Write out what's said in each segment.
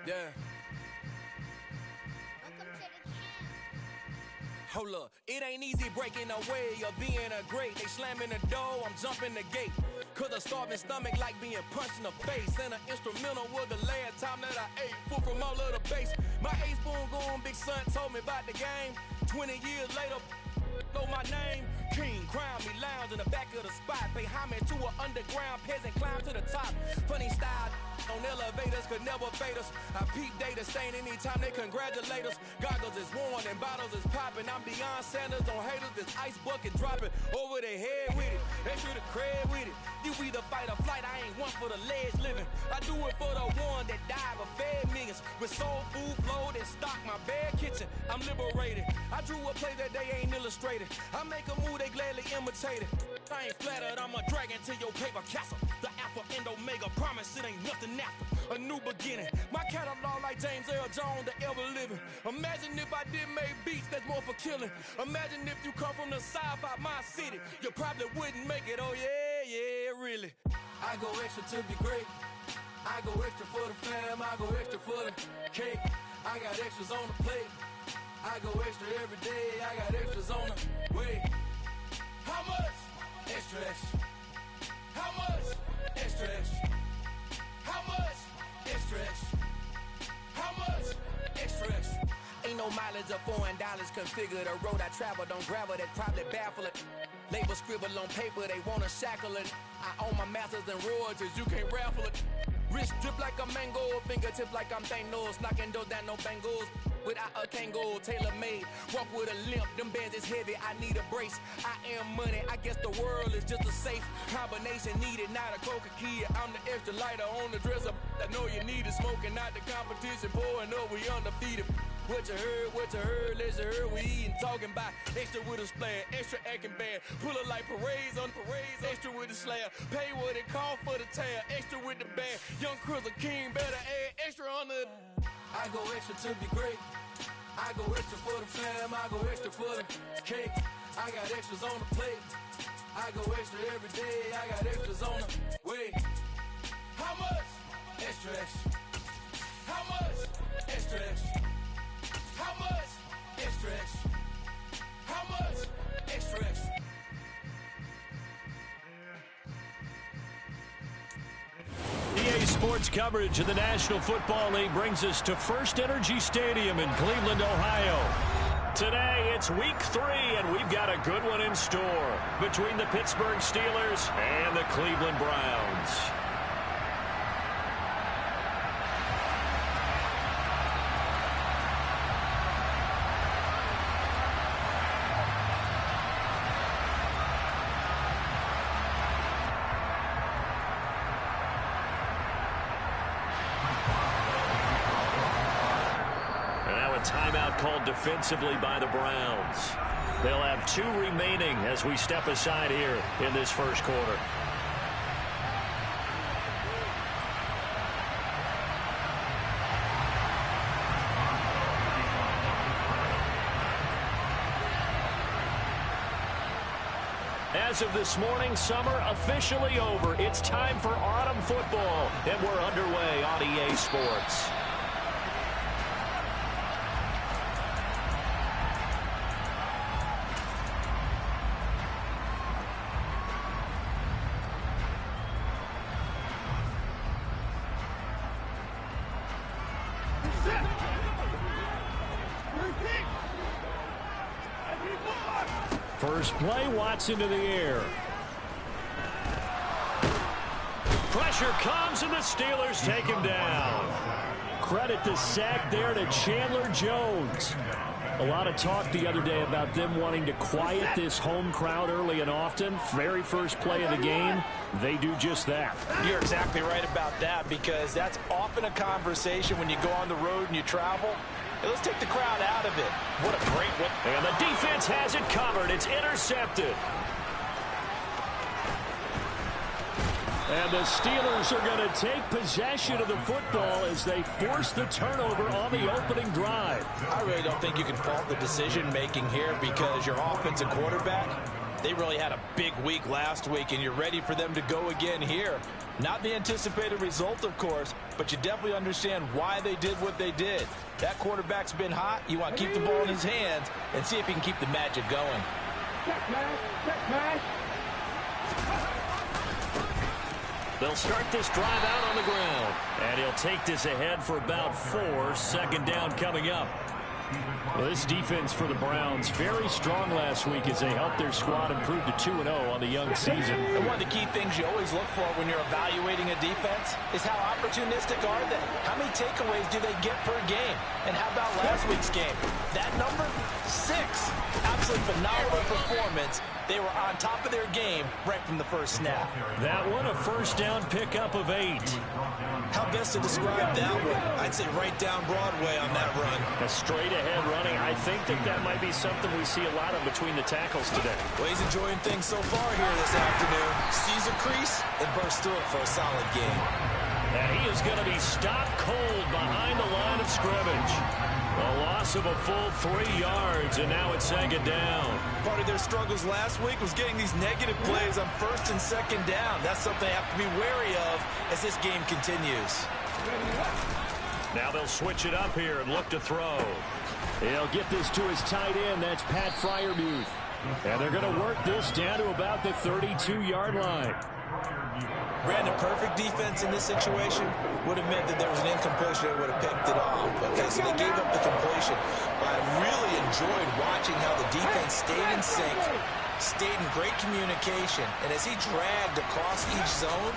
Yeah. Hold up, it ain't easy breaking away or being a great. They slamming the door, I'm jumping the gate. Cause a starving stomach like being punched in the face. And an instrumental was the last time that I ate. Full from all of the bass. My ace spoon going, big son told me about the game. 20 years later, know my name. King, crown me, lounge in the back of the spot. Pay homage to an underground peasant, climb to the top. Funny style on elevators could never fade us. I peep data stain anytime they congratulate us. Goggles is worn and bottles is popping. I'm Deion Sanders on haters, this ice bucket dropping over their head with it. Extra the cred with it. You either fight or flight, I ain't one for the ledge living. I do it for the one that died but fed millions. With soul food flowed and stocked my bad kitchen. I'm liberated. I drew a play that they ain't illustrated. I make a move they gladly imitate it. I ain't flattered, I'm a dragon to your paper castle. The Alpha and Omega, promise it ain't nothing after. A new beginning. My catalog like James Earl Jones, the ever living. Imagine if I did make beats that's more for killing. Imagine if you come from the south out my city. You probably wouldn't make it, oh yeah, really. I go extra to be great. I go extra for the fam, I go extra for the cake. I got extras on the plate. I go extra every day, I got extras on the way. How much? Extra, extra. How much? Extra, extra. How much? Extra, extra. How much? Extra, extra. Ain't no mileage of $4 configure the road I travel. Don't gravel, that probably baffle it. Label scribble on paper, they wanna shackle it. I own my masters and royalties, you can't raffle it. Wrist drip like a mango, fingertips like I'm Thanos. Knocking doors down, no bangles. Without a Kangol, tailor-made. Walk with a limp, them bands is heavy, I need a brace. I am money, I guess the world is just a safe combination needed, not a coca-key. I'm the extra lighter on the dresser. I know you need it, smoking out the competition, pouring up, we undefeated. What you heard, let's heard, we eatin', talking about extra with a splash, extra acting bad, pull it like parades on parades, extra with the slab, pay what it cost for the tab, extra with the bag, young Crizzle King, better add extra on the. I go extra to be great, I go extra for the fam, I go extra for the cake, I got extras on the plate, I go extra every day, I got extras on the way. How much? Extra, extra. How much? Extra, extra. How much? Extra, extra. How much? Extra, extra. EA Sports coverage of the National Football League brings us to First Energy Stadium in Cleveland, Ohio. Today, it's Week 3, and we've got a good one in store between the Pittsburgh Steelers and the Cleveland Browns. Timeout called defensively by the Browns. They'll have 2 remaining as we step aside here in this first quarter. As of this morning, summer officially over. It's time for autumn football, and we're underway on EA Sports. First play, Watson to the air. Pressure comes, and the Steelers take him down. Credit the sack there to Chandler Jones. A lot of talk the other day about them wanting to quiet this home crowd early and often. Very first play of the game, they do just that. You're exactly right about that, because that's often a conversation when you go on the road and you travel. Hey, let's take the crowd out of it. What a great one. And the defense has it covered. It's intercepted. And the Steelers are going to take possession of the football as they force the turnover on the opening drive. I really don't think you can fault the decision-making here, because your offensive quarterback, They really had a big week last week, and you're ready for them to go again here. Not the anticipated result, of course, but you definitely understand why they did what they did. That quarterback's been hot. You want to keep the ball in his hands and see if he can keep the magic going. They'll start this drive out on the ground. And he'll take this ahead for about 4. 2nd down coming up. Well, this defense for the Browns, very strong last week as they helped their squad improve to 2-0 on the young season. And one of the key things you always look for when you're evaluating a defense is how opportunistic are they? How many takeaways do they get per game? And how about last week's game? That number? 6. Absolutely phenomenal performance. They were on top of their game right from the first snap. That one, a 1st down pickup of 8. How best to describe that one? I'd say right down Broadway on that run. A straight-ahead running. I think that might be something we see a lot of between the tackles today. Well, he's enjoying things so far here this afternoon. Sees a crease and bursts through it for a solid game. And he is going to be stopped cold behind the line of scrimmage. A loss of a full 3 yards, and now it's 2nd down. Part of their struggles last week was getting these negative plays on 1st and 2nd down. That's something they have to be wary of as this game continues. Now they'll switch it up here and look to throw. He'll get this to his tight end. That's Pat Freiermuth. And they're going to work this down to about the 32-yard line. Brandon, perfect defense in this situation would have meant that there was an incompletion. They would have picked it off. Okay, so they gave up the completion. But I really enjoyed watching how the defense stayed in sync, stayed in great communication. And as he dragged across each zone,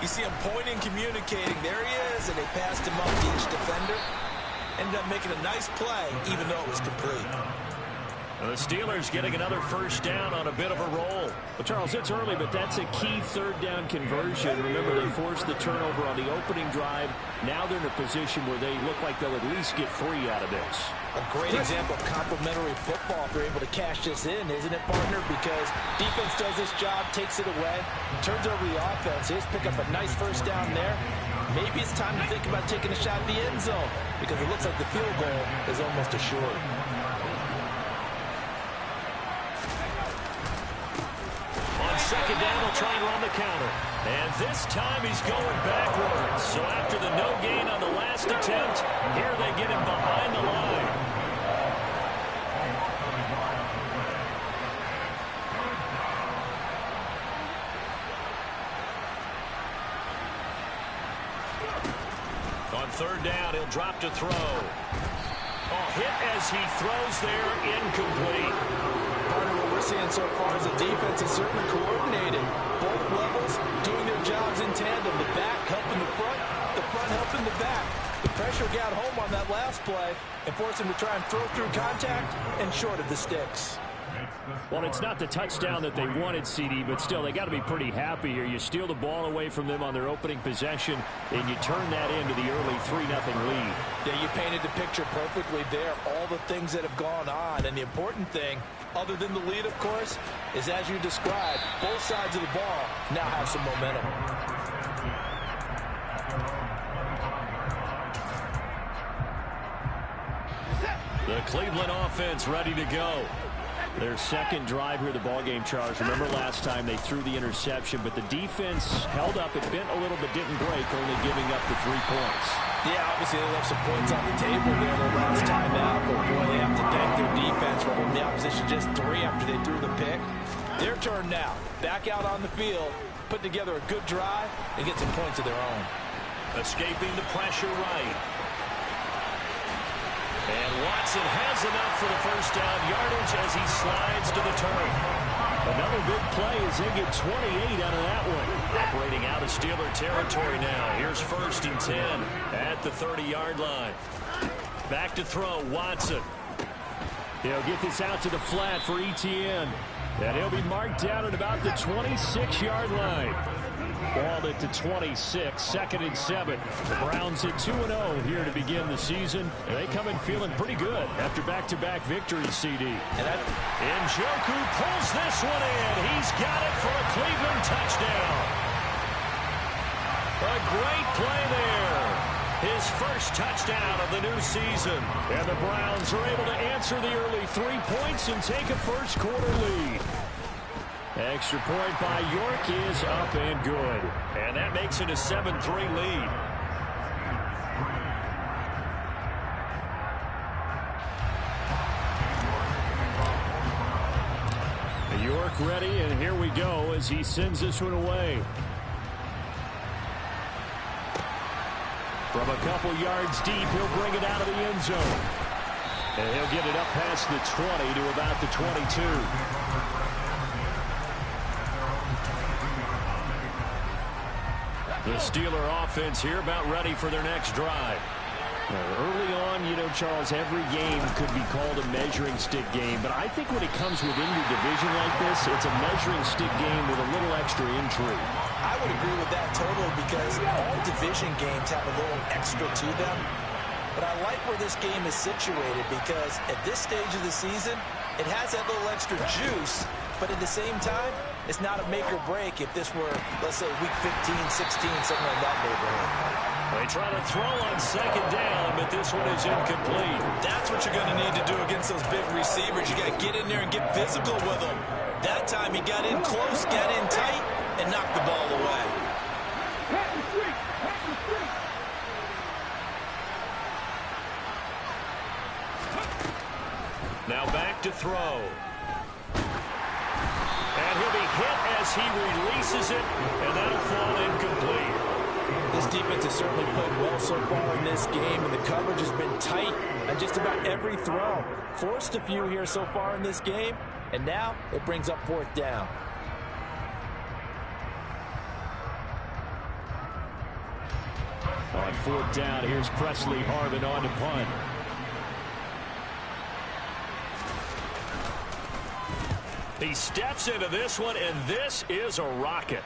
you see him pointing, communicating. There he is, and they passed him up to each defender. Ended up making a nice play, even though it was complete. Well, the Steelers getting another 1st down on a bit of a roll. Well, Charles, it's early, but that's a key 3rd down conversion. Remember, they forced the turnover on the opening drive. Now they're in a position where they look like they'll at least get 3 out of this. A great example of complementary football if they're able to cash this in, isn't it, partner? Because defense does this job, takes it away, turns over the offense. Just pick up a nice 1st down there. Maybe it's time to think about taking a shot at the end zone because it looks like the field goal is almost assured. On 2nd down, he'll try and run the counter. And this time he's going backwards. So after the no gain on the last attempt, here they get him behind the line. On 3rd down, he'll drop to throw. Hit as he throws there, incomplete. Part of what we're seeing so far is the defense is certainly coordinated. Both levels doing their jobs in tandem. The back helping the front helping the back. The pressure got home on that last play and forced him to try and throw through contact and short of the sticks. Well, it's not the touchdown that they wanted, CD, but still, they got to be pretty happy here. You steal the ball away from them on their opening possession, and you turn that into the early 3-0 lead. Yeah, you painted the picture perfectly there. All the things that have gone on, and the important thing, other than the lead, of course, is as you described, both sides of the ball now have some momentum. The Cleveland offense ready to go. Their 2nd drive here, the ballgame, Charles. Remember last time they threw the interception, but the defense held up. It bent a little but didn't break, only giving up the 3 points. Yeah, obviously they left some points on the table there the last time out, but boy, they have to thank their defense for holding the opposition just 3 after they threw the pick. Their turn now. Back out on the field, put together a good drive, and get some points of their own. Escaping the pressure right. And Watson has enough for the 1st down yardage as he slides to the turf. Another big play as they get 28 out of that one. Operating out of Steeler territory now. Here's 1st and 10 at the 30-yard line. Back to throw, Watson. He'll get this out to the flat for Etienne. And he'll be marked down at about the 26-yard line. Ball at the 26, 2nd and 7. The Browns at 2-0 here to begin the season. And they come in feeling pretty good after back-to-back victories, CD. And Njoku pulls this one in. He's got it for a Cleveland touchdown. A great play there. His 1st touchdown of the new season. And the Browns are able to answer the early 3 points and take a 1st quarter lead. Extra point by York is up and good. And that makes it a 7-3 lead. York ready, and here we go as he sends this one away. From a couple yards deep, he'll bring it out of the end zone. And he'll get it up past the 20 to about the 22. The Steeler offense here about ready for their next drive. Early on, you know, Charles, every game could be called a measuring stick game, but I think when it comes within your division like this, it's a measuring stick game with a little extra intrigue. I would agree with that totally because all division games have a little extra to them. But I like where this game is situated because at this stage of the season, it has that little extra juice, but at the same time, it's not a make or break if this were, let's say, week 15, 16, something like that neighborhood. They try to throw on second down, but this one is incomplete. That's what you're going to need to do against those big receivers. You got to get in there and get physical with them. That time he got in close, got in tight, and knocked the ball away. Now back to throw. And he'll be hit as he releases it, and that'll fall incomplete. This defense has certainly played well so far in this game, and the coverage has been tight on just about every throw. Forced a few here so far in this game, and now it brings up fourth down. On fourth down, here's Presley Harvin on to punt. He steps into this one, and this is a rocket.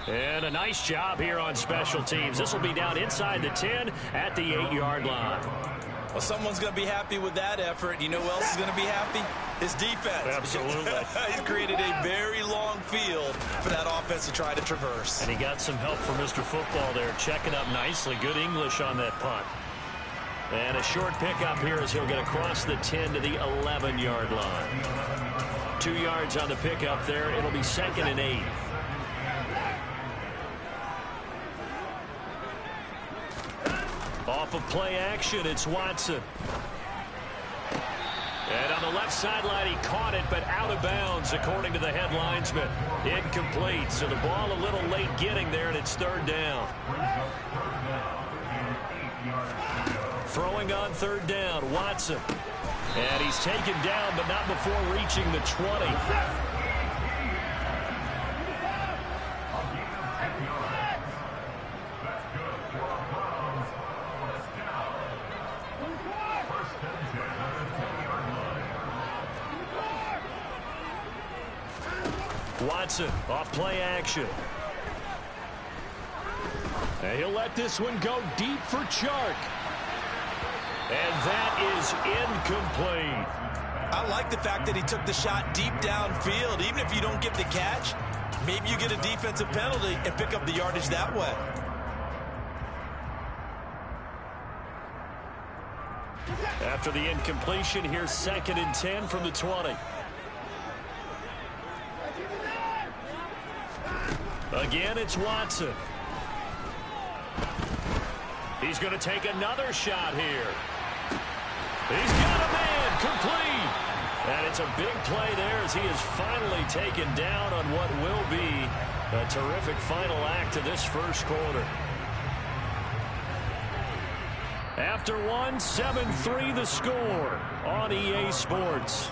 And a nice job here on special teams. This will be down inside the 10 at the 8-yard line. Well, someone's going to be happy with that effort. You know who else is going to be happy? His defense. Absolutely. He's created a very long field for that offense to try to traverse. And he got some help from Mr. Football there, checking up nicely. Good English on that punt. And a short pickup here as he'll get across the 10 to the 11-yard line. 2 yards on the pickup there. It'll be 2nd and 8. Off of play action, it's Watson. And on the left sideline, he caught it, but out of bounds, according to the head linesman. Incomplete, so the ball a little late getting there, and it's 3rd down. Throwing on 3rd down, Watson. And he's taken down, but not before reaching the 20. Watson off play action. And he'll let this one go deep for Chark. And that is incomplete. I like the fact that he took the shot deep downfield. Even if you don't get the catch, maybe you get a defensive penalty and pick up the yardage that way. After the incompletion, here's 2nd and 10 from the 20. Again, it's Watson. He's going to take another shot here. He's got a man, complete. And it's a big play there as he is finally taken down on what will be a terrific final act of this first quarter. After one, 7-3 the score on EA Sports.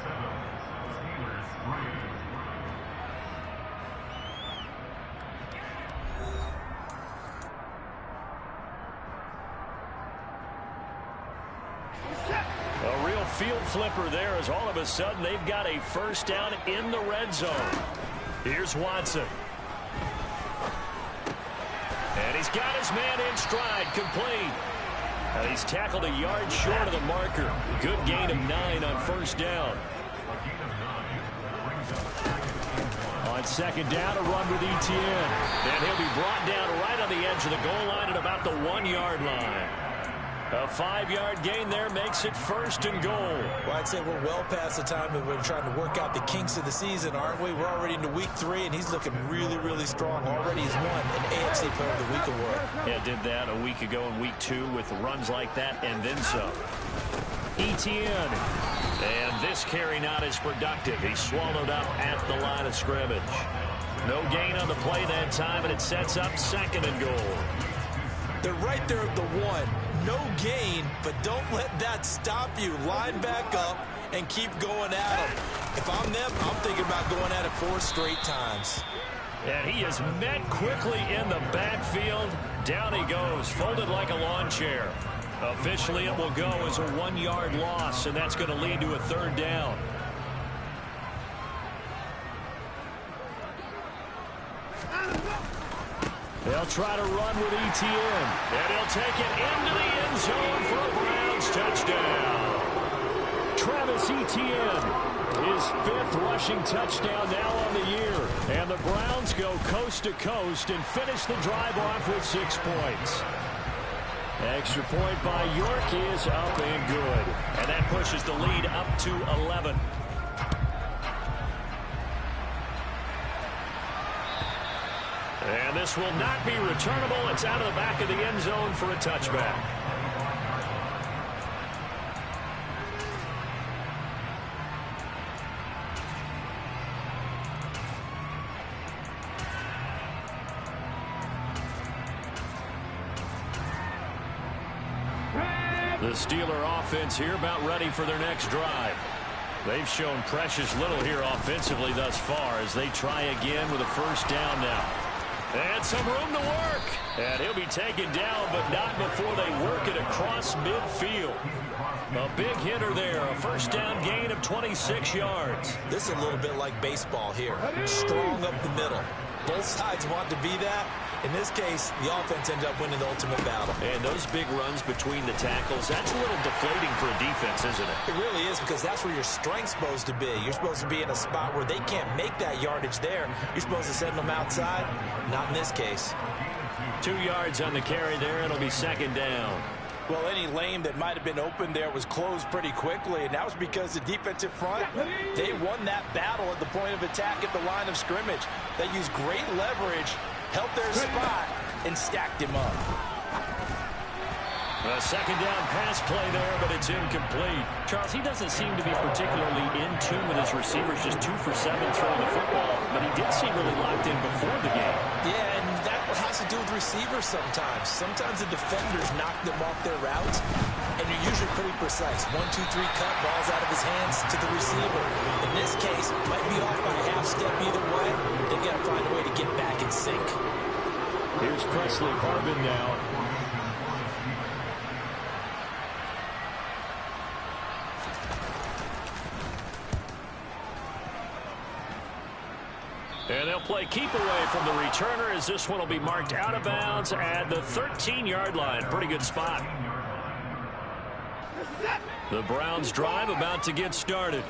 A real field flipper there as all of a sudden they've got a first down in the red zone. Here's Watson. And he's got his man in stride, complete. And he's tackled a yard short of the marker. Good gain of 9 on first down. On 2nd down, a run with Etienne. And he'll be brought down right on the edge of the goal line at about the 1-yard line. A 5-yard gain there makes it 1st and goal. Well, I'd say we're well past the time that we're trying to work out the kinks of the season, aren't we? We're already into week 3, and he's looking really, really strong. Already has won an AFC Player of the Week award. Yeah, did that a week ago in week 2 with runs like that and then some. Etienne. And this carry not as productive. He swallowed up at the line of scrimmage. No gain on the play that time, and it sets up 2nd and goal. They're right there at the 1. No gain, but don't let that stop you. Line back up and keep going at them. If I'm them, I'm thinking about going at it 4 straight times. And he is met quickly in the backfield. Down he goes, folded like a lawn chair. Officially, it will go as a 1-yard loss, and that's going to lead to a 3rd down. They'll try to run with Etienne, and he'll take it into the end zone for a Browns touchdown. Travis Etienne, his 5th rushing touchdown now on the year. And the Browns go coast to coast and finish the drive off with 6 points. Extra point by York is up and good. And that pushes the lead up to 11. And this will not be returnable. It's out of the back of the end zone for a touchback. The Steeler offense here about ready for their next drive. They've shown precious little here offensively thus far as they try again with a 1st down now. And some room to work. And he'll be taken down, but not before they work it across midfield. A big hitter there. A 1st down gain of 26 yards. This is a little bit like baseball here. Strong up the middle. Both sides want to be that. In this case, the offense ended up winning the ultimate battle. And those big runs between the tackles, that's a little deflating for a defense, isn't it? It really is, because that's where your strength's supposed to be. You're supposed to be in a spot where they can't make that yardage there. You're supposed to send them outside. Not in this case. 2 yards on the carry there. It'll be 2nd down. Well, any lane that might have been open there was closed pretty quickly, and that was because the defensive front, they won that battle at the point of attack at the line of scrimmage. They used great leverage, held their spot, and stacked him up. A 2nd down pass play there, but it's incomplete. Charles, he doesn't seem to be particularly in tune with his receivers, just 2 for 7 throwing the football, but he did seem really locked in before the game. Yeah, and that has to do with receivers sometimes. Sometimes the defenders knock them off their routes, and you're usually pretty precise. 1, 2, 3 cut, ball's out of his hands to the receiver. In this case, might be off by a half step either way. They've got to find a way to get back in sync. Here's Presley Harvin now. And they'll play keep away from the returner as this one will be marked out of bounds at the 13-yard line. Pretty good spot. The Browns drive about to get started.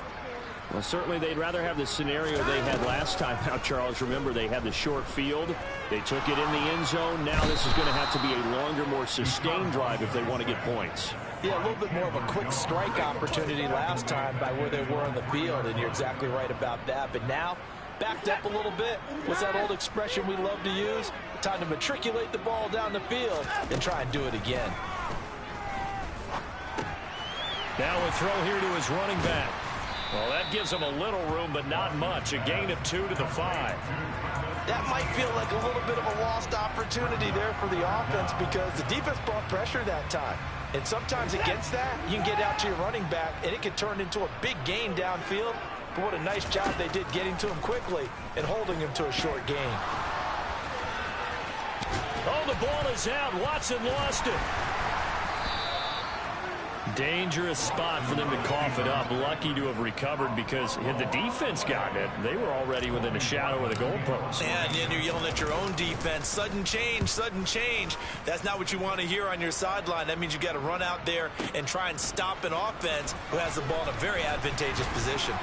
Well, certainly they'd rather have the scenario they had last time out, Charles. Remember, they had the short field. They took it in the end zone. Now this is going to have to be a longer, more sustained drive if they want to get points. Yeah, a little bit more of a quick strike opportunity last time by where they were on the field, and you're exactly right about that. But now, backed up a little bit. What's that old expression we love to use? Time to matriculate the ball down the field and try and do it again. Now a throw here to his running back. Well, that gives him a little room, but not much. A gain of 2 to the 5. That might feel like a little bit of a lost opportunity there for the offense because the defense brought pressure that time. And sometimes against that, you can get out to your running back, and it can turn into a big gain downfield. But what a nice job they did getting to him quickly and holding him to a short gain. Oh, the ball is out. Watson lost it. Dangerous spot for them to cough it up. Lucky to have recovered because had the defense gotten it, they were already within a shadow of the goalpost. And then you're yelling at your own defense. Sudden change, sudden change. That's not what you want to hear on your sideline. That means you've got to run out there and try and stop an offense who has the ball in a very advantageous position.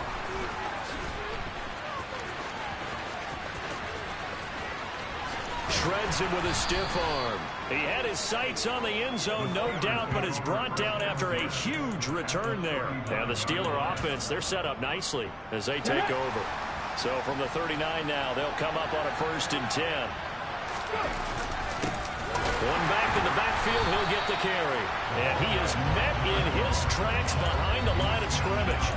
Shreds him with a stiff arm. He had his sights on the end zone, no doubt, but is brought down after a huge return there. And the Steeler offense, they're set up nicely as they take over. So from the 39 now, they'll come up on a 1st and 10. One back in the backfield, he'll get the carry. And he is met in his tracks behind the line of scrimmage.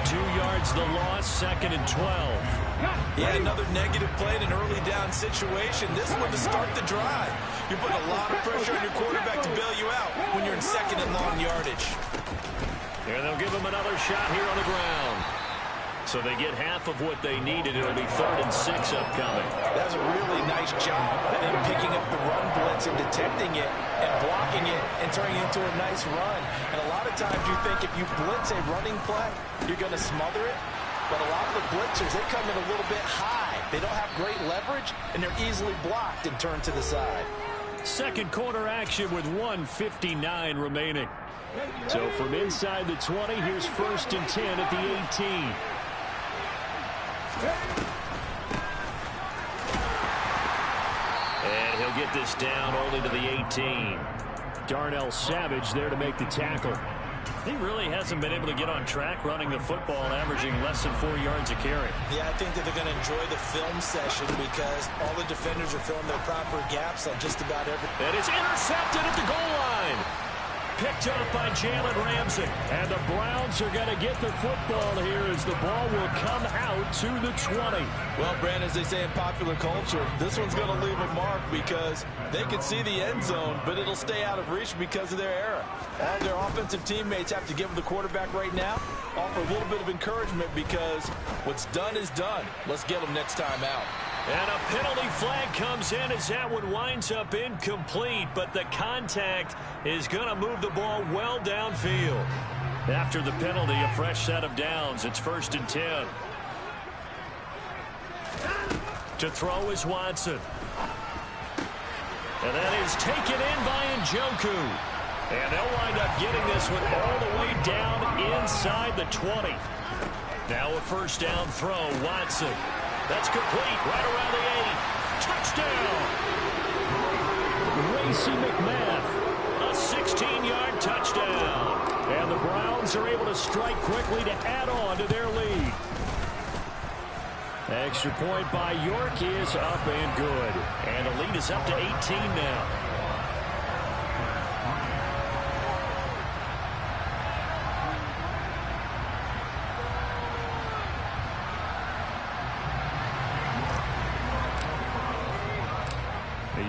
2 yards the loss, 2nd and 12. Yeah, another negative play in an early down situation. This one to start the drive. You're putting a lot of pressure on your quarterback to bail you out when you're in 2nd and long yardage. And they'll give him another shot here on the ground. So they get half of what they needed. It'll be 3rd and 6 upcoming. That's a really nice job of them picking up the run blitz and detecting it and blocking it and turning it into a nice run. And a lot of times you think if you blitz a running play, you're going to smother it. But a lot of the blitzers, they come in a little bit high. They don't have great leverage, and they're easily blocked and turned to the side. Second quarter action with 1:59 remaining. So from inside the 20, here's 1st and 10 at the 18. And he'll get this down only to the 18. Darnell Savage there to make the tackle. He really hasn't been able to get on track running the football, averaging less than 4 yards a carry. Yeah, I think that they're going to enjoy the film session because all the defenders are filling their proper gaps on just about everything. And it's intercepted at the goal line. Picked up by Jalen Ramsey. And the Browns are going to get the football here as the ball will come out to the 20. Well, Brandon, as they say in popular culture, this one's going to leave a mark because they can see the end zone, but it'll stay out of reach because of their error. All their offensive teammates have to give the quarterback right now, offer a little bit of encouragement because what's done is done. Let's get them next time out. And a penalty flag comes in as that one winds up incomplete, but the contact is going to move the ball well downfield. After the penalty, a fresh set of downs. It's 1st and 10. To throw is Watson. And that is taken in by Njoku. And they'll wind up getting this one all the way down inside the 20. Now a 1st down throw, Watson. That's complete right around the 8. Touchdown! Racey McMath, a 16-yard touchdown. And the Browns are able to strike quickly to add on to their lead. Extra point by York is up and good. And the lead is up to 18 now.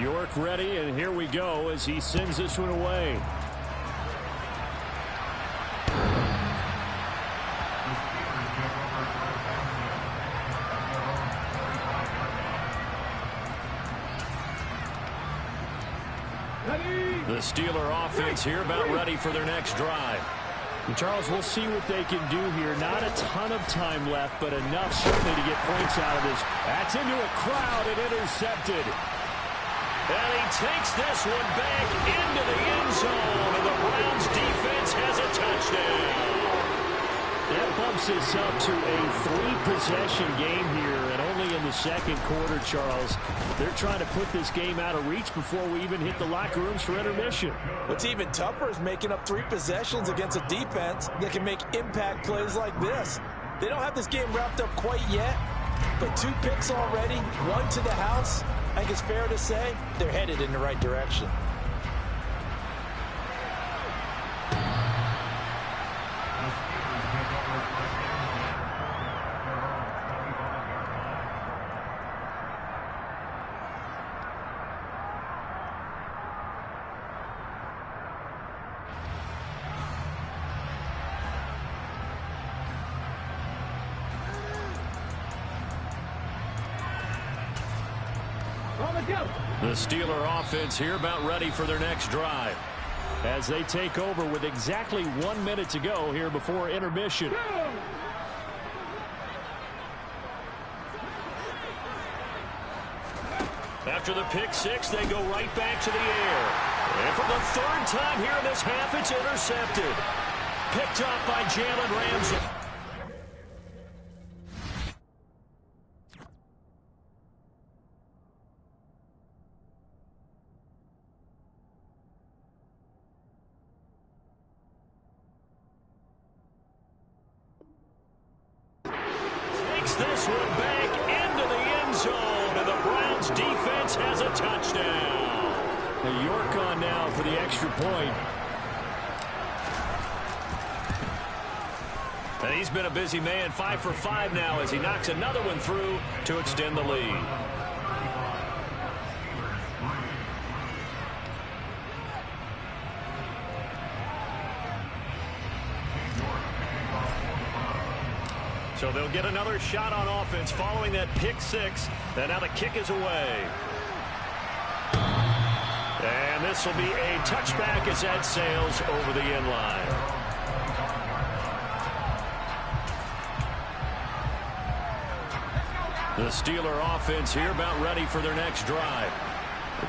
York ready, and here we go as he sends this one away. The Steeler offense here about ready for their next drive. And Charles, we'll see what they can do here. Not a ton of time left, but enough certainly to get points out of this. That's into a crowd and intercepted. And he takes this one back into the end zone, and the Browns defense has a touchdown. That bumps us up to a 3-possession game here, and only in the second quarter, Charles. They're trying to put this game out of reach before we even hit the locker rooms for intermission. What's even tougher is making up 3 possessions against a defense that can make impact plays like this. They don't have this game wrapped up quite yet, but 2 picks already, 1 to the house. I think it's fair to say they're headed in the right direction. The Steeler offense here about ready for their next drive as they take over with exactly 1 minute to go here before intermission. After the pick six, they go right back to the air. And for the 3rd time here in this half, it's intercepted. Picked up by Jalen Ramsey. Gets this one back into the end zone, and the Browns defense has a touchdown. York on now for the extra point. And he's been a busy man, 5 for 5 now as he knocks another one through to extend the lead. So they'll get another shot on offense following that pick six. And now the kick is away. And this will be a touchback as that sails over the end line. The Steeler offense here about ready for their next drive.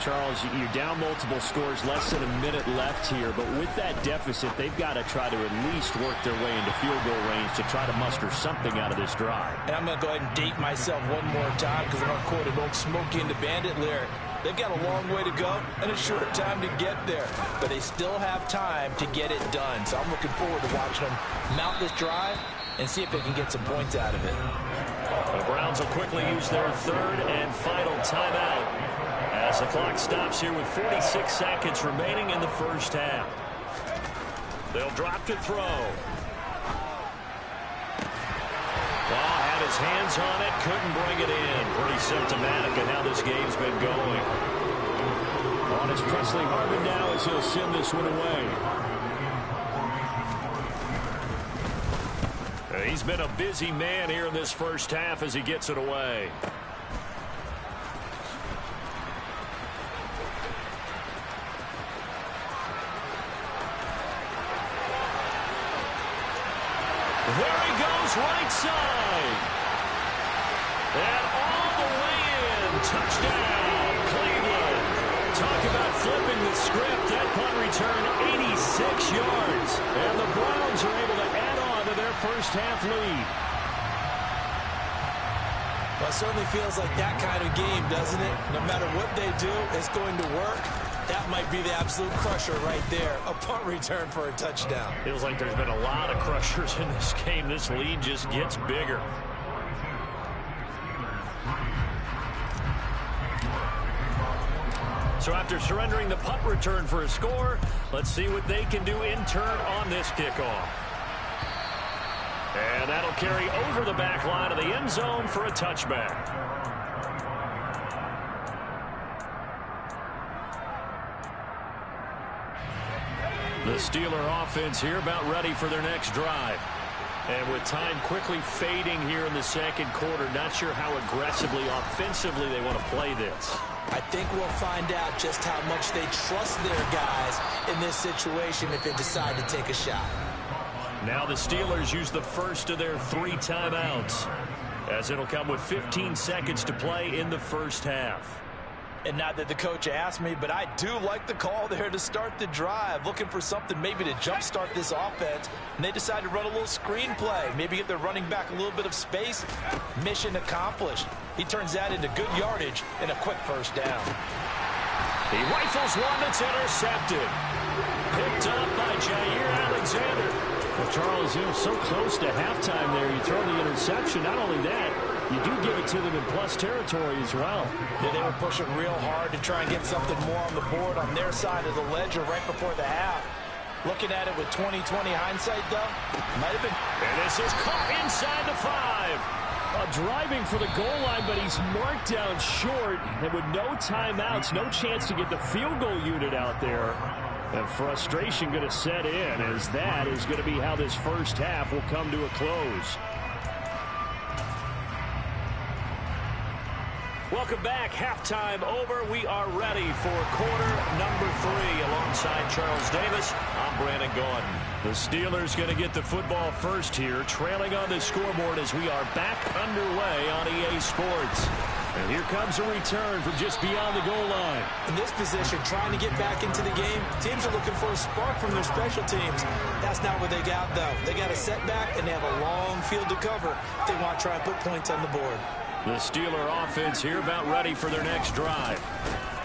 Charles, you're down multiple scores, less than a minute left here, but with that deficit, they've got to try to at least work their way into field goal range to try to muster something out of this drive. And I'm going to go ahead and date myself one more time because I'm going to quote an old Smokey and the Bandit lyric. They've got a long way to go and a short time to get there, but they still have time to get it done. So I'm looking forward to watching them mount this drive and see if they can get some points out of it. The Browns will quickly use their third and final timeout as the clock stops here with 46 seconds remaining in the first half. They'll drop to throw. Ball had his hands on it, couldn't bring it in. Pretty symptomatic of how this game's been going. On is Presley Harvin now as he'll send this one away. He's been a busy man here in this first half as he gets it away. There he goes, right side. And all the way in. Touchdown, Cleveland. Talk about flipping the script. That punt return, 86 yards. And the Browns are able to add on to their first half lead. Well, it certainly feels like that kind of game, doesn't it? No matter what they do, it's going to work. That might be the absolute crusher right there. A punt return for a touchdown. Feels like there's been a lot of crushers in this game. This lead just gets bigger. So after surrendering the punt return for a score, let's see what they can do in turn on this kickoff. And that'll carry over the back line of the end zone for a touchback. The Steeler offense here about ready for their next drive. And with time quickly fading here in the second quarter, not sure how aggressively, offensively they want to play this. I think we'll find out just how much they trust their guys in this situation if they decide to take a shot. Now the Steelers use the first of their 3 timeouts, as it'll come with 15 seconds to play in the first half. And not that the coach asked me, but I do like the call there to start the drive. Looking for something maybe to jumpstart this offense. And they decide to run a little screen play. Maybe get their running back a little bit of space. Mission accomplished. He turns that into good yardage and a quick first down. He rifles one that's intercepted. Picked up by Jair Alexander. Well, Charles, you're so close to halftime there. You throw the interception. Not only that, you do give it to them in plus territory as well. Yeah, they were pushing real hard to try and get something more on the board on their side of the ledger right before the half. Looking at it with 20/20 hindsight, though, might have been. And this is caught inside the 5. Driving for the goal line, but he's marked down short. And with no timeouts, no chance to get the field goal unit out there. And frustration going to set in, as that is going to be how this first half will come to a close. Welcome back. Halftime over. We are ready for quarter number 3. Alongside Charles Davis, I'm Brandon Gaudin. The Steelers going to get the football first here, trailing on the scoreboard as we are back underway on EA Sports. And here comes a return from just beyond the goal line. In this position, trying to get back into the game, teams are looking for a spark from their special teams. That's not what they got, though. They got a setback, and they have a long field to cover if they want to try and put points on the board. The Steeler offense here about ready for their next drive.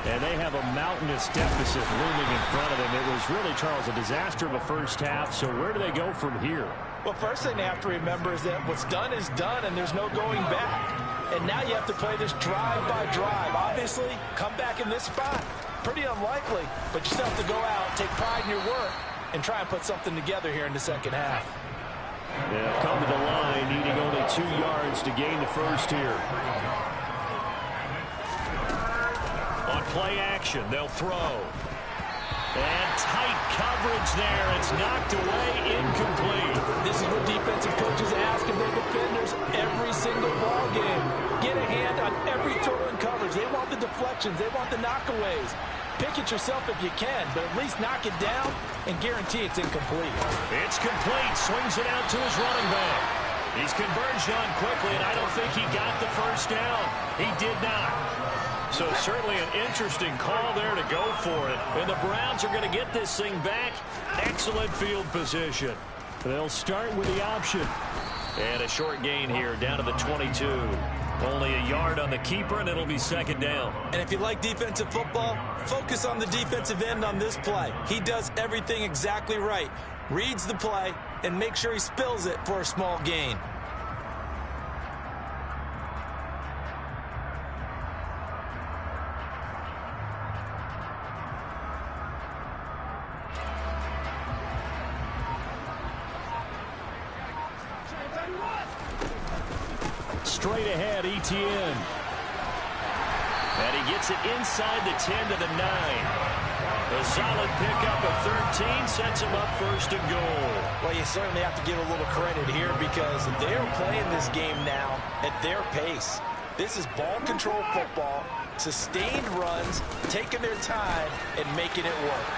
And they have a mountainous deficit looming in front of them. It was really, Charles, a disaster of a first half. So where do they go from here? Well, first thing they have to remember is that what's done is done, and there's no going back. And now you have to play this drive by drive. Obviously, come back in this spot. Pretty unlikely, but you still have to go out, take pride in your work, and try and put something together here in the second half. They'll come to the line, needing only 2 yards to gain the first here. On play action, they'll throw. And tight coverage there. It's knocked away, incomplete. This is what defensive coaches ask of their defenders every single ball game. Get a hand on every total in coverage. They want the deflections. They want the knockaways. Pick it yourself if you can, but at least knock it down and guarantee it's incomplete. It's complete. Swings it out to his running back. He's converged on quickly, and I don't think he got the first down. He did not. So certainly an interesting call there to go for it. And the Browns are going to get this thing back. Excellent field position. They'll start with the option. And a short gain here down to the 22. Only a yard on the keeper, and it'll be second down. And if you like defensive football, focus on the defensive end on this play. He does everything exactly right. Reads the play and make sure he spills it for a small gain. Straight ahead, Etienne. And he gets it inside the 10 to the 9. A solid pickup of 13 sets him up first and goal. Well, you certainly have to give a little credit here because they're playing this game now at their pace. This is ball control football, sustained runs, taking their time, and making it work.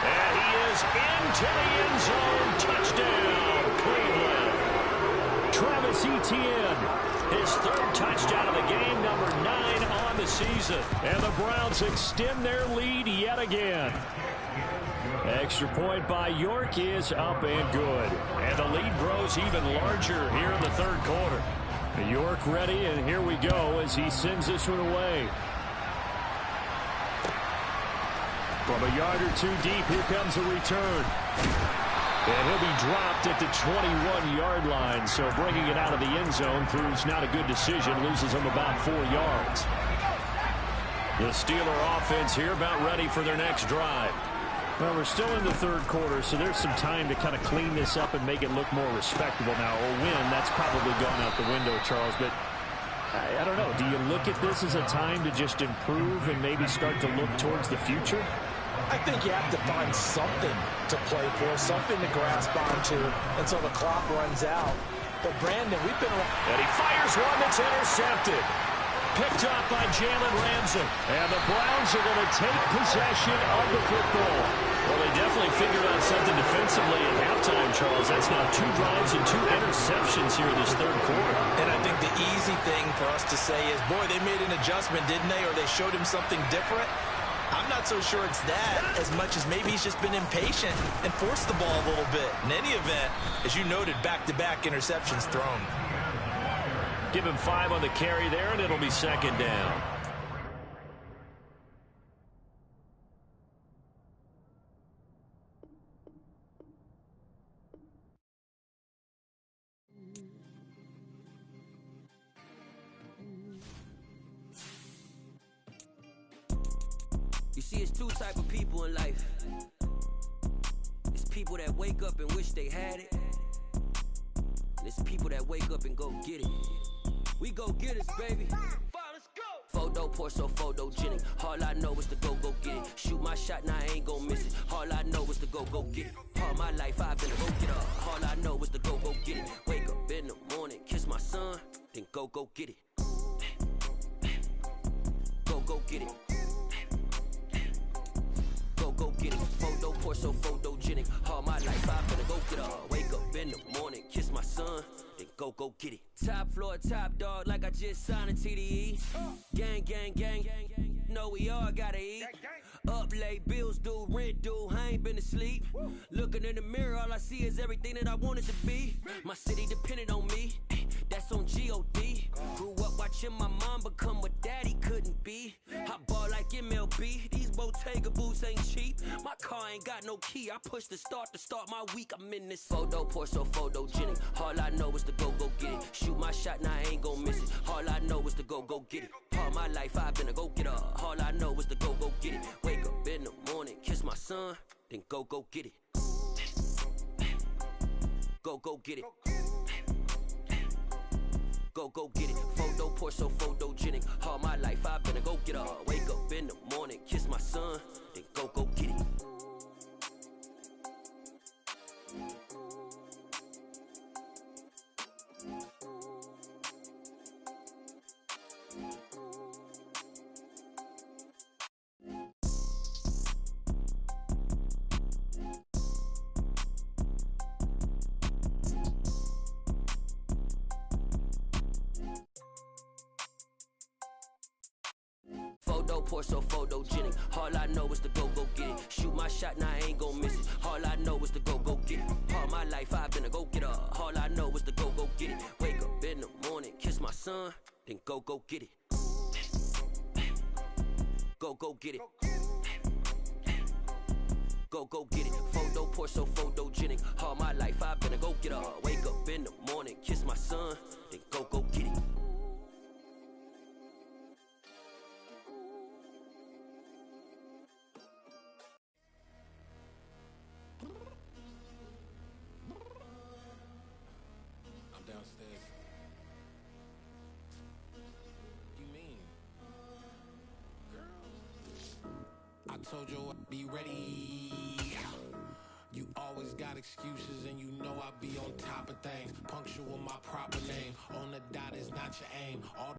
And he is into the end zone. Touchdown, Cleveland. Travis Etienne, his third touchdown of the game, number 9 on the season. And the Browns extend their lead yet again. Extra point by York is up and good. And the lead grows even larger here in the third quarter. York ready, and here we go as he sends this one away. From a yard or 2 deep, here comes a return. And he'll be dropped at the 21-yard line, so bringing it out of the end zone proves not a good decision, loses him about 4 yards. The Steeler offense here about ready for their next drive. Well, we're still in the third quarter, so there's some time to kind of clean this up and make it look more respectable now. Or win, that's probably gone out the window, Charles, but I don't know. Do you look at this as a time to just improve and maybe start to look towards the future? I think you have to find something to play for, something to grasp onto until the clock runs out. But, Brandon, we've been... And he fires one that's intercepted. Picked up by Jalen Ramsey. And the Browns are going to take possession of the football. Well, they definitely figured out something defensively at halftime, Charles. That's now 2 drives and 2 interceptions here in this third quarter. And I think the easy thing for us to say is, boy, they made an adjustment, didn't they? Or they showed him something different. I'm not so sure it's that as much as maybe he's just been impatient and forced the ball a little bit. In any event, as you noted, back-to-back interceptions thrown. Give him 5 on the carry there, and it'll be second down. You see, it's 2 type of people in life. It's people that wake up and wish they had it. And it's people that wake up and go get it. We go get it, baby. Photo pour so photogenic. All I know is to go get it. Shoot my shot, now I ain't gon' miss it. All I know is to go get it. All my life I've been a go get up. All I know is to go get it. Wake up in the morning, kiss my son, then go get it. Go get it. Go get it. Photo pour so photogenic. All my life I've been a go get up. Wake up in the morning, kiss my son, then go get it. Top floor, top dog, like I just signed a TDE. Gang, gang, gang, know we all gotta eat. Up late, bills due, rent due, I ain't been asleep. Looking in the mirror, all I see is everything that I wanted to be. My city depended on me. that's on G.O.D. Grew up watching my mom become what daddy couldn't be. I ball like MLB, these Bottega boots ain't cheap. My car ain't got no key, I push the start to start my week. I'm in this photo, pour so photogenic. All I know is to go get it. Shoot my shot, now I ain't gon' miss it. All I know is to go get it. All my life I've been a go-getter. All I know is to go get it. Wake up in the morning, kiss my son, then go get it. Go get it. Go get it. Photo, pour so photogenic. All my life I've been a go-getter. Wake up in the morning, kiss my son, then go get it. Photo, pour so photogenic. All I know is to go get it. Shoot my shot, now I ain't gon' miss it. All I know is to go get it. All my life I've been a go-getter. All I know is to go get it. Wake up in the morning, kiss my son, then go get it. Go get it. Go get it. Photo, pour so photogenic. All my life I've been a go-getter. Wake up in the morning, kiss my son, then go get it. I'm downstairs. You mean? Girl, I told you I'd be ready. You always got excuses and you know I be on top of things. Punctual my proper name. On the dot is not your aim. All